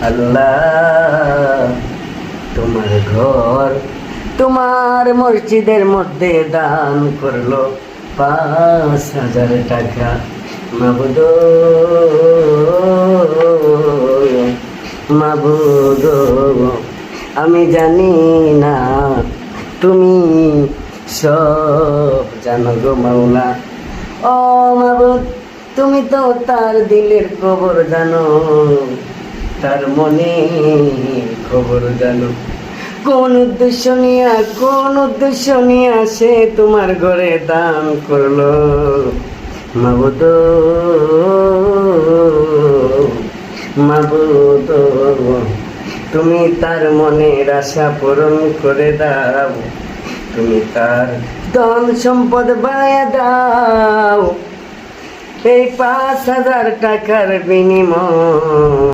আল্লাহ, তোমার ঘর তোমার মসজিদের মধ্যে দান করলো 5,000 টাকা। মাবুদ, মাবুদ, আমি জানি না তুমি সব জানো গো মাওলা। ও মাবুদ, তুমি তো তার দিলের খবর জানো, তার মনে খবর জানো। কোন উদ্দেশ্য নিয়ে সে তোমার ঘরে দান করলো। মাবুদ, মাবুদ, তুমি তার মনের আশা পূরণ করে দাও, তুমি তার ধন সম্পদ বাড়াইয়া দাও এই 5,000 টাকার বিনিময়।